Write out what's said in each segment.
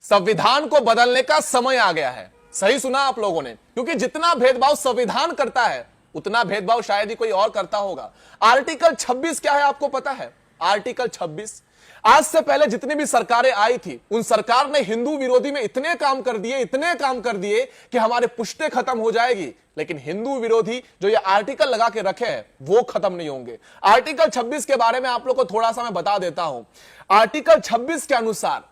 संविधान को बदलने का समय आ गया है। सही सुना आप लोगों ने, क्योंकि जितना भेदभाव संविधान करता है उतना भेदभाव शायद ही कोई और करता होगा। आर्टिकल 26 क्या है आपको पता है? आर्टिकल 26 आज से पहले जितनी भी सरकारें आई थी उन सरकार ने हिंदू विरोधी में इतने काम कर दिए कि हमारे पुश्ते खत्म हो जाएगी, लेकिन हिंदू विरोधी जो ये आर्टिकल लगा के रखे हैं वो खत्म नहीं होंगे। आर्टिकल 26 के बारे में आप लोग को थोड़ा सा मैं बता देता हूं। आर्टिकल 26 के अनुसार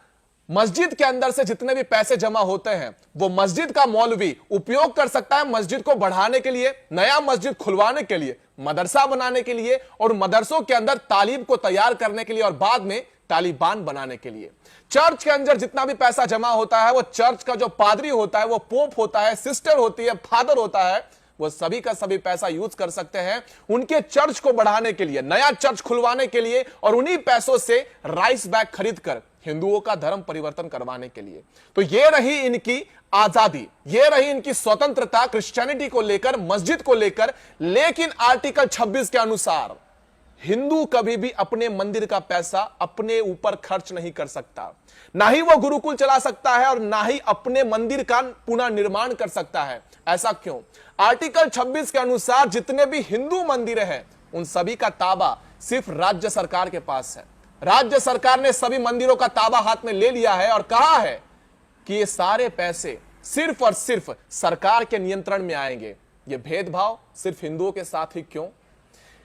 मस्जिद के अंदर से जितने भी पैसे जमा होते हैं वो मस्जिद का मौलवी उपयोग कर सकता है मस्जिद को बढ़ाने के लिए, नया मस्जिद खुलवाने के लिए, मदरसा बनाने के लिए और मदरसों के अंदर तालीम को तैयार करने के लिए और बाद में तालिबान बनाने के लिए। चर्च के अंदर जितना भी पैसा जमा होता है वो चर्च का जो पादरी होता है, वो पोप होता है, सिस्टर होती है, फादर होता है, वो सभी का सभी पैसा यूज कर सकते हैं उनके चर्च को बढ़ाने के लिए, नया चर्च खुलवाने के लिए और उन्हीं पैसों से राइस बैग खरीद कर हिंदुओं का धर्म परिवर्तन करवाने के लिए। तो ये रही इनकी आजादी, ये रही इनकी स्वतंत्रता क्रिश्चियनिटी को लेकर, मस्जिद को लेकर। लेकिन आर्टिकल 26 के अनुसार हिंदू कभी भी अपने मंदिर का पैसा अपने ऊपर खर्च नहीं कर सकता, ना ही वो गुरुकुल चला सकता है और ना ही अपने मंदिर का पुनः निर्माण कर सकता है। ऐसा क्यों? आर्टिकल 26 के अनुसार जितने भी हिंदू मंदिर हैं उन सभी का ताबा सिर्फ राज्य सरकार के पास है। राज्य सरकार ने सभी मंदिरों का ताबा हाथ में ले लिया है और कहा है कि ये सारे पैसे सिर्फ और सिर्फ सरकार के नियंत्रण में आएंगे। ये भेदभाव सिर्फ हिंदुओं के साथ ही क्यों?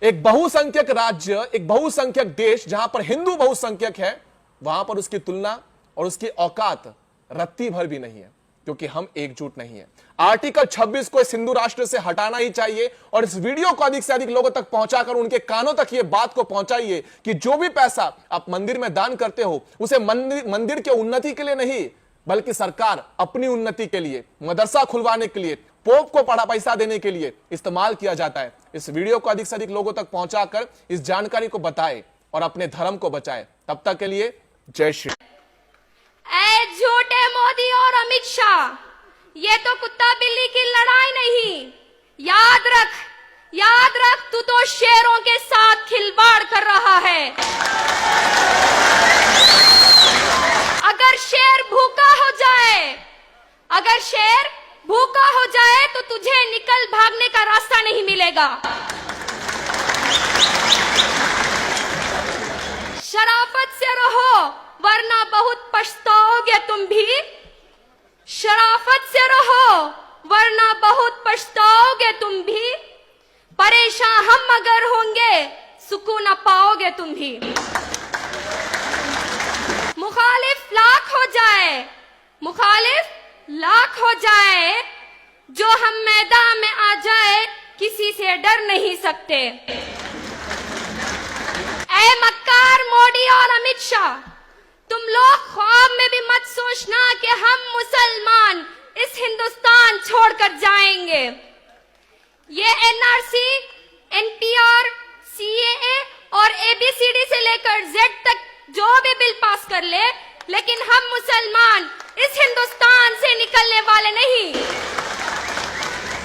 एक बहुसंख्यक राज्य, एक बहुसंख्यक देश जहां पर हिंदू बहुसंख्यक है, वहां पर उसकी तुलना और उसकी औकात रत्ती भर भी नहीं है, क्योंकि हम एकजुट नहीं है। आर्टिकल 26 को इस हिंदू राष्ट्र से हटाना ही चाहिए और इस वीडियो को अधिक से अधिक लोगों तक पहुंचाकर उनके कानों तक ये बात को पहुंचाइए कि जो भी पैसा आप मंदिर में दान करते हो उसे मंदिर के उन्नति के लिए नहीं, बल्कि सरकार अपनी उन्नति के लिए, मदरसा खुलवाने के लिए, पोप को पैसा देने के लिए इस्तेमाल किया जाता है। इस वीडियो को अधिक से अधिक लोगों तक पहुंचाकर इस जानकारी को बताएं और अपने धर्म को बचाएं। तब तक के लिए जय श्री। ऐ झूठे मोदी और अमित शाह, ये तो कुत्ता बिल्ली की लड़ाई नहीं। याद रख तू तो शेरों के साथ खिलवाड़ कर रहा है। अगर शेर भूखा हो जाए तो तुझे निकल भागने का रास्ता नहीं मिलेगा। शराफत से रहो वरना बहुत पछताओगे तुम भी। शराफत से रहो वरना बहुत पछताओगे तुम भी। परेशान हम अगर होंगे सुकून न पाओगे तुम भी। मुखालिफ लाख हो जाए जो हम मैदान में आ जाए किसी से डर नहीं सकते। ऐ मक्कार मोदी और अमित शाह, तुम लोग ख्वाब में भी मत सोचना कि हम मुसलमान इस हिंदुस्तान छोड़कर जाएंगे। ये एनआरसी, एनपीआर, सीएए और एबीसीडी से लेकर जेड तक जो भी बिल पास कर ले, लेकिन हम मुसलमान इस हिंदुस्तान से निकलने वाले नहीं,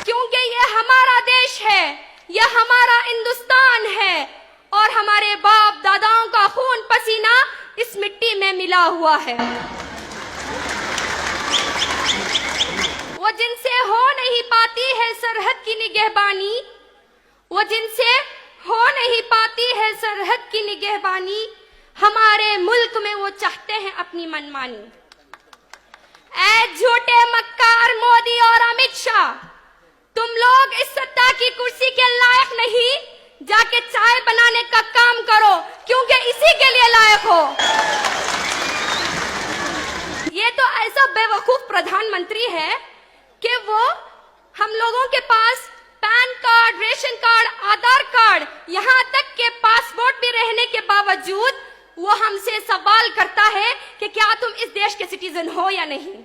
क्योंकि ये हमारा देश है, ये हमारा हिंदुस्तान है और हमारे बाप दादाओं का खून पसीना इस मिट्टी में मिला हुआ है। वो जिनसे हो नहीं पाती है सरहद की निगहबानी, वो जिनसे हो नहीं पाती है सरहद की निगहबानी, हमारे मुल्क में वो चाहते हैं अपनी मनमानी। ऐ झूठे मक्कार मोदी और अमित शाह, तुम लोग इस सत्ता की कुर्सी के लायक नहीं, जाके चाय बनाने का काम करो, क्योंकि इसी के लिए लायक हो। ये तो ऐसा बेवकूफ प्रधानमंत्री है कि वो हम लोगों के पास पैन कार्ड, रेशन कार्ड, आधार कार्ड, यहाँ तक के पासपोर्ट भी रहने के बावजूद वो हमसे सवाल करता है कि क्या तुम इस देश के सिटीजन हो या नहीं।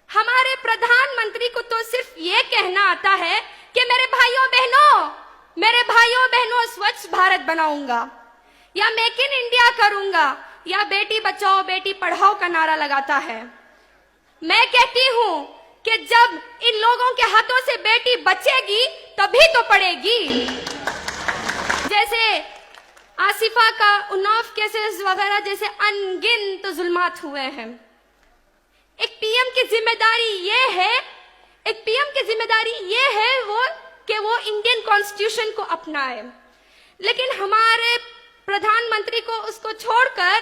हमारे प्रधानमंत्री को तो सिर्फ ये कहना आता है कि मेरे भाइयों बहनों स्वच्छ भारत बनाऊंगा, या मेक इन इंडिया करूंगा, या बेटी बचाओ बेटी पढ़ाओ का नारा लगाता है। मैं कहती हूं कि जब इन लोगों के हाथों से बेटी बचेगी तभी तो पढ़ेगी। जैसे आसिफा का उन्नाव केसेस वगैरह जैसे अनगिनत जुल्मात हुए हैं। एक पीएम की जिम्मेदारी ये है कि वो इंडियन कॉन्स्टिट्यूशन को अपनाए, लेकिन हमारे प्रधानमंत्री को उसको छोड़कर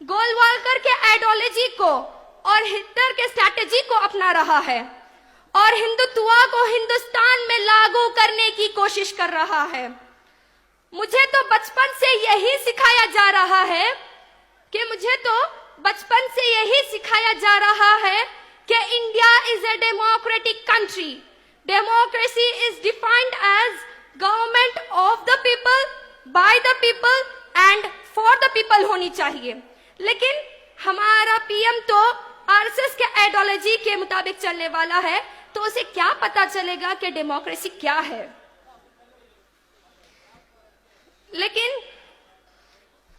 गोलवालकर के आइडियोलॉजी को और हिटलर के स्ट्रैटेजी को अपना रहा है और हिंदुत्व को हिंदुस्तान में लागू करने की कोशिश कर रहा है। मुझे तो बचपन से यही सिखाया जा रहा है कि India is a democratic country. Democracy is defined as government of the people, by the people and for the people होनी चाहिए। लेकिन हमारा पीएम तो आरएसएस के आइडियोलॉजी के मुताबिक चलने वाला है, तो उसे क्या पता चलेगा कि डेमोक्रेसी क्या है। लेकिन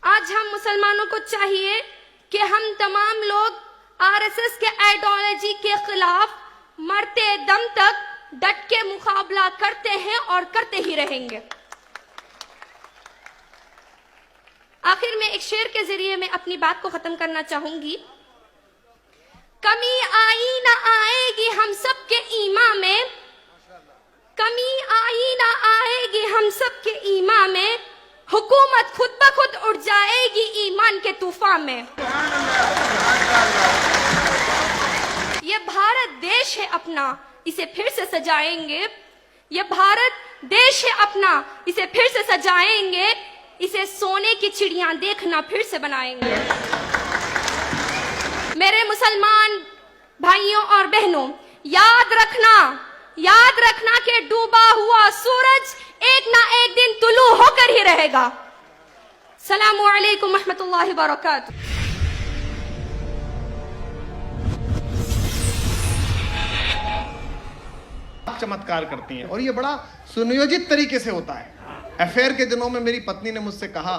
आज हम मुसलमानों को चाहिए कि हम तमाम लोग आरएसएस के आइडियोलॉजी के खिलाफ मरते दम तक डट के मुकाबला करते हैं और करते ही रहेंगे। आखिर में एक शेर के जरिए मैं अपनी बात को खत्म करना चाहूंगी। कमी आई ना आएगी हम सबके ईमान में, कमी आई ना आएगी हम सबके ईमान में, हुकूमत खुद ब खुद उड़ जाएगी ईमान के तूफान में। ये भारत देश है अपना, इसे फिर से सजाएंगे। ये भारत देश है अपना, इसे फिर से सजाएंगे। इसे सोने की चिड़ियां देखना फिर से बनाएंगे। मेरे मुसलमान भाइयों और बहनों, याद रखना कि डूबा हुआ सूरज एक ना एक दिन तुलू होकर ही रहेगा। सलामु अलैकुम रहमतुल्लाहि व बरकातहू। चमत्कार करती हैं और ये बड़ा सुनियोजित तरीके से होता है। अफेयर के दिनों में मेरी पत्नी ने मुझसे कहा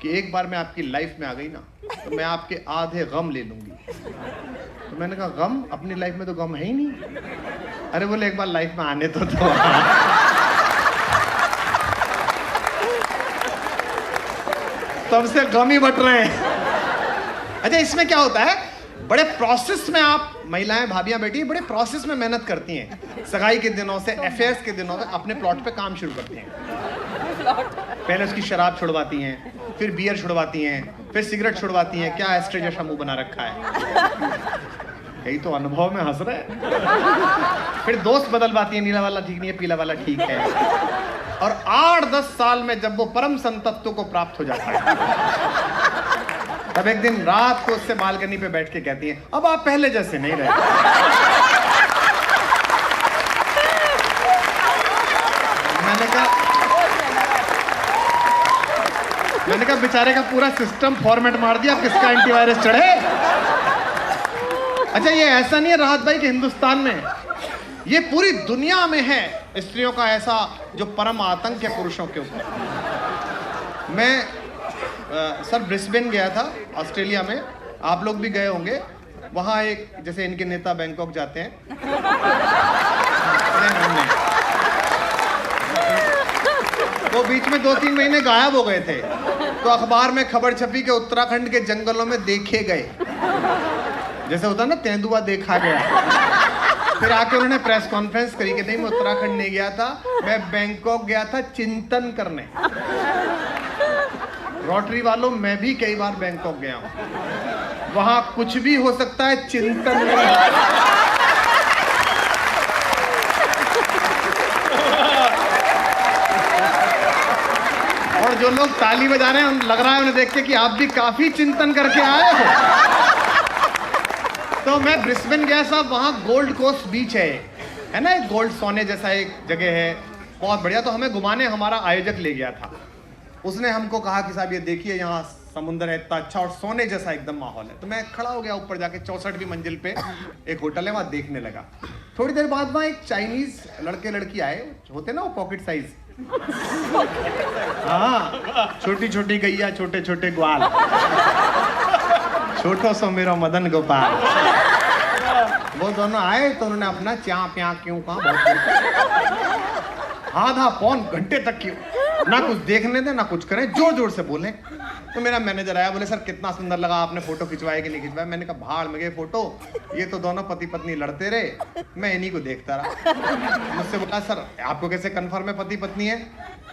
कि एक बार मैं आपकी लाइफ में आ गई ना तो मैं आपके आधे गम ले लूंगी। तो मैंने कहा गम? अपनी लाइफ में तो गम है ही नहीं। अरे बोले एक बार लाइफ में आने तो तब से गम ही बट रहे हैं। अच्छा, इसमें क्या होता है, बड़े प्रोसेस में आप महिलाएं, भाभियां, बेटी बड़े प्रोसेस में मेहनत करती हैं। सगाई के दिनों से, अफेयर्स के दिनों में अपने प्लॉट पे काम शुरू करती हैं। पहले उसकी शराब छुड़वाती हैं, फिर बियर छुड़वाती हैं, फिर सिगरेट छुड़वाती हैं। क्या एस्ट्रे जैसा मुंह बना रखा है, यही तो अनुभव में हंस रहे हैं। फिर दोस्त बदलवाती हैं, नीला वाला ठीक नहीं है, पीला वाला ठीक है। और 8-10 साल में जब वो परम संतत्व को प्राप्त हो जाता है, तब एक दिन रात को उससे बालकनी पे बैठ के कहती हैं, अब आप पहले जैसे नहीं रहे। मैंने कहा बेचारे का पूरा सिस्टम फॉर्मेट मार दिया, अब किसका एंटीवायरस चढ़े। अच्छा, ये ऐसा नहीं है राहत भाई कि हिंदुस्तान में, ये पूरी दुनिया में है स्त्रियों का ऐसा जो परम आतंक है पुरुषों के ऊपर। मैं सर ब्रिस्बेन गया था ऑस्ट्रेलिया में, आप लोग भी गए होंगे। वहाँ एक, जैसे इनके नेता बैंकॉक जाते हैं, वो बीच में 2-3 महीने गायब हो गए थे, तो अखबार में खबर छपी कि उत्तराखंड के जंगलों में देखे गए। जैसे होता ना, तेंदुआ देखा गया। फिर आके उन्होंने प्रेस कॉन्फ्रेंस करी कि नहीं, मैं उत्तराखंड नहीं गया था, मैं बैंकॉक गया था चिंतन करने। रोटरी वालों, मैं भी कई बार बैंकॉक गया हूं, वहां कुछ भी हो सकता है, चिंतन नहीं। और जो लोग ताली बजा रहे हैं, लग रहा है उन्हें देख के कि आप भी काफी चिंतन करके आए हो। तो मैं ब्रिस्बेन गया साहब, वहाँ गोल्ड कोस्ट बीच है ना, एक गोल्ड सोने जैसा एक जगह है, बहुत बढ़िया। तो हमें घुमाने हमारा आयोजक ले गया था। उसने हमको कहा कि साहब ये देखिए, यहाँ समुंदर है इतना अच्छा और सोने जैसा एकदम माहौल है। तो मैं खड़ा हो गया ऊपर जाके, 64वीं मंजिल पे एक होटल है, वहाँ देखने लगा। थोड़ी देर बाद वहाँ एक चाइनीज लड़के लड़की आए, होते ना वो पॉकेट साइज, हाँ, छोटी छोटी गैया, छोटे छोटे ग्वाल, छोटो सो मेरो मदन गोपाल। वो दोनों आए तो उन्होंने अपना च्या प्या क्यों कहा, आधा पौन घंटे तक क्यों ना कुछ देखने दे ना कुछ करें, जोर जोर से बोले। तो मेरा मैनेजर आया, बोले सर कितना सुंदर लगा, आपने फोटो खिंचवाया कि नहीं खिंचवाया? मैंने कहा भाड़ में गए फोटो, ये तो दोनों पति पत्नी लड़ते रहे, मैं इन्हीं को देखता रहा। मुझसे बोला सर आपको कैसे कंफर्म है पति पत्नी है,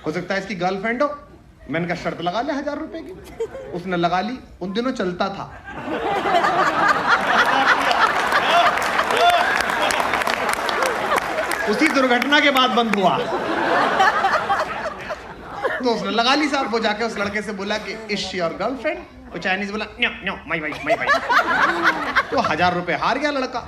हो सकता है इसकी गर्लफ्रेंड हो? मैंने कहा शर्त लगा ले 1000 रुपए की। उसने लगा ली, उन दिनों चलता था। उसी दुर्घटना के बाद बंद हुआ। तो उसने लगा ली साहब। वो जाके उस लड़के से बोला कि इज शी योर गर्लफ्रेंड? वो चाइनीज बोला no no my wife my wife. तो 1000 रुपए हार गया लड़का।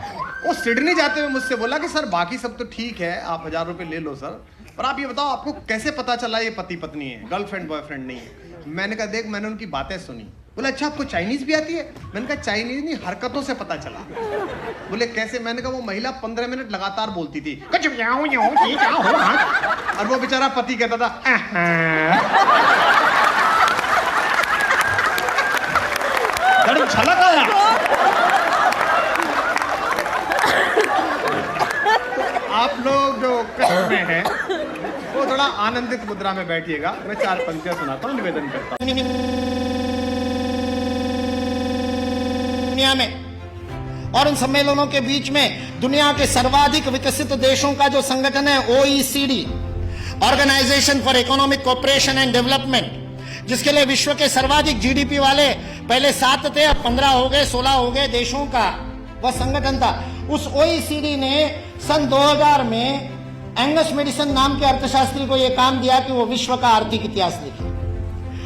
वो सिडनी जाते हुए मुझसे बोला कि सर बाकी सब तो ठीक है, आप 1000 रुपए ले लो सर, पर आप ये बताओ आपको कैसे पता चला ये पति पत्नी है, गर्लफ्रेंड बॉयफ्रेंड नहीं है? मैंने कहा देख मैंने उनकी बातें सुनी। बोले अच्छा आपको चाइनीज भी आती है? मैंने कहा चाइनीज नहीं, हरकतों से पता चला। बोले कैसे? मैंने कहा वो महिला 15 मिनट लगातार बोलती थी और वो बेचारा पति कहता था छलक आया। आप लोग जो कष्ट में हैं वो थोड़ा आनंदित मुद्रा में बैठिएगा। मैं 4 पंक्तियां सुनाता हूँ, निवेदन करता हूँ। दुनिया में और उन सम्मेलनों के बीच में दुनिया के सर्वाधिक विकसित देशों का जो संगठन है OECD, organisation for economic cooperation and development, जिसके लिए विश्व के सर्वाधिक GDP वाले पहले 7 थे, अब 15 हो गए, 16 हो गए देशों का वह संगठन था। उस OECD ने सन 2000 में एंगस मेडिसन नाम के अर्थशास्त्री को यह काम दिया कि वो विश्व का आर्थिक इतिहास लिखे।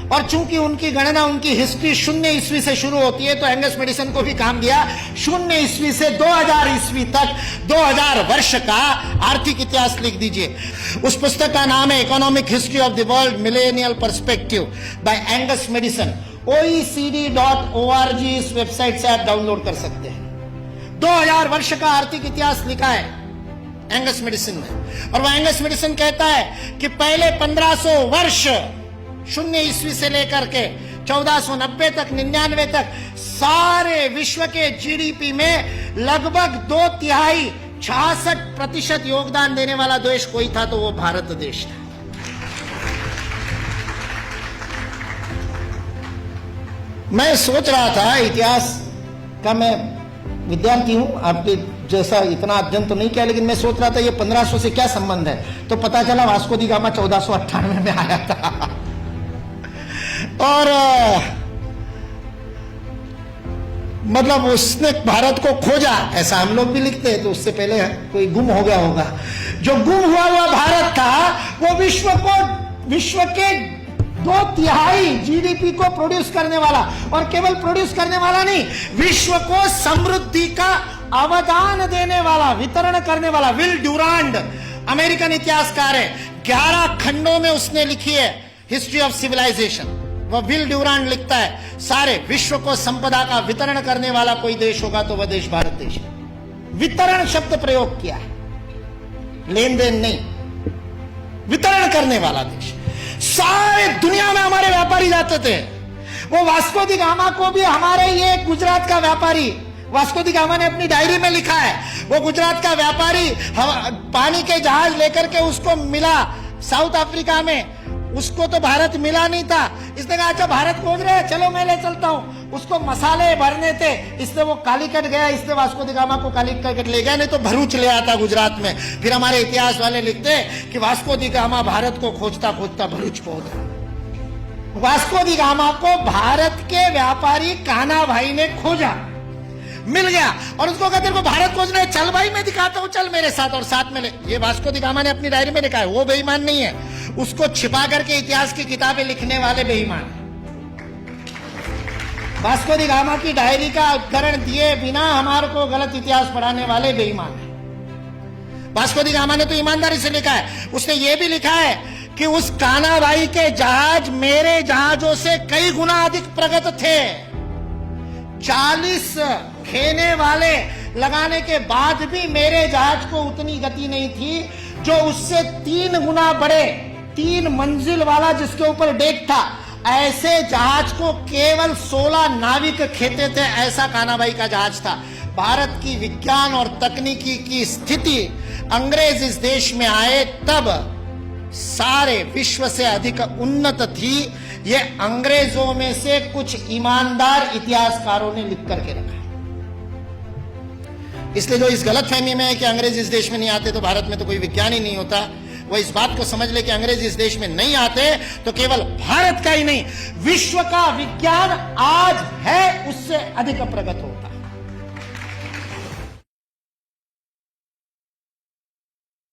और चूंकि उनकी गणना, उनकी हिस्ट्री 0 ईस्वी से शुरू होती है, तो एंगस मेडिसन को भी काम दिया 0 ईस्वी से 2000 ईस्वी तक 2000 वर्ष का आर्थिक इतिहास लिख दीजिए। उस पुस्तक का नाम है economic history of the world millennial perspective by Angus Maddison. OECD.org इस वेबसाइट से आप डाउनलोड कर सकते हैं। 2000 वर्ष का आर्थिक इतिहास लिखा है एंगस मेडिसन ने। और वह एंगस मेडिसन कहता है कि पहले 1500 वर्ष 0 ईस्वी से लेकर के 1490 तक 99 तक सारे विश्व के GDP में लगभग 2/3 66% योगदान देने वाला देश कोई था तो वो भारत देश था। मैं सोच रहा था, इतिहास का मैं विद्यार्थी हूं, आपके जैसा इतना अध्ययन तो नहीं किया, लेकिन मैं सोच रहा था ये 1500 से क्या संबंध है। तो पता चला वास्को दी गामा 1498 में आया था। और मतलब उसने भारत को खोजा, ऐसा हम लोग भी लिखते हैं, तो उससे पहले कोई गुम हो गया होगा। जो गुम हुआ हुआ भारत था वो विश्व के 2/3 GDP को प्रोड्यूस करने वाला, और केवल प्रोड्यूस करने वाला नहीं, विश्व को समृद्धि का अवदान देने वाला, वितरण करने वाला। विल ड्यूरांड अमेरिकन इतिहासकार है, 11 खंडों में उसने लिखी है हिस्ट्री ऑफ सिविलाइजेशन। वह विल ड्यूरांड लिखता है सारे विश्व को संपदा का वितरण करने वाला कोई देश होगा तो वह देश भारत देश है। वितरण शब्द प्रयोग किया है, लेन देन नहीं, वितरण करने वाला देश। सारे दुनिया में हमारे व्यापारी जाते थे। वो वास्को दी गामा को भी हमारे ये गुजरात का व्यापारी, वास्को दी गामा ने अपनी डायरी में लिखा है, वो गुजरात का व्यापारी पानी के जहाज लेकर के उसको मिला साउथ अफ्रीका में, उसको तो भारत मिला नहीं था। इसने कहा अच्छा भारत खोज रहे हैं, चलो मैं ले चलता हूं। उसको मसाले भरने थे, इसलिए वो कालीकट गया, इसलिए वास्को दी गामा को कालीकट ले गया, नहीं तो भरूच ले आता गुजरात में। फिर हमारे इतिहास वाले लिखते कि वास्को दी गामा भारत को खोजता खोजता भरूच पहुंचा। वास्को दी गामा को भारत के व्यापारी कान्हा भाई ने खोजा, मिल गया, और उसको कहते को भारत खोजना है, चल भाई मैं दिखाता हूं, चल मेरे साथ, और साथ में ले। ये वास्को दी गामा ने अपनी डायरी में लिखा है, वो बेईमान नहीं है, उसको छिपा करके इतिहास की किताबें लिखने वाले बेईमान। वास्को दी गामा की डायरी का उद्धरण दिए बिना हमारे को गलत इतिहास पढ़ाने वाले बेईमान है। वास्को दी गामा ने तो ईमानदारी से लिखा है, उसने ये भी लिखा है कि उस कान्हा भाई के जहाज मेरे जहाजों से कई गुना अधिक प्रगत थे। 40 खेने वाले लगाने के बाद भी मेरे जहाज को उतनी गति नहीं थी जो उससे 3 गुना बड़े 3 मंजिल वाला जिसके ऊपर डेक था, ऐसे जहाज को केवल 16 नाविक खेते थे। ऐसा कान्हा भाई का जहाज था। भारत की विज्ञान और तकनीकी की स्थिति, अंग्रेज इस देश में आए तब सारे विश्व से अधिक उन्नत थी, ये अंग्रेजों में से कुछ ईमानदार इतिहासकारों ने लिख करके रखा है। इसलिए जो इस गलतफहमी में है कि अंग्रेज इस देश में नहीं आते तो भारत में तो कोई विज्ञान ही नहीं होता, वो इस बात को समझ ले कि अंग्रेज इस देश में नहीं आते तो केवल भारत का ही नहीं, विश्व का विज्ञान आज है उससे अधिक प्रगत होता।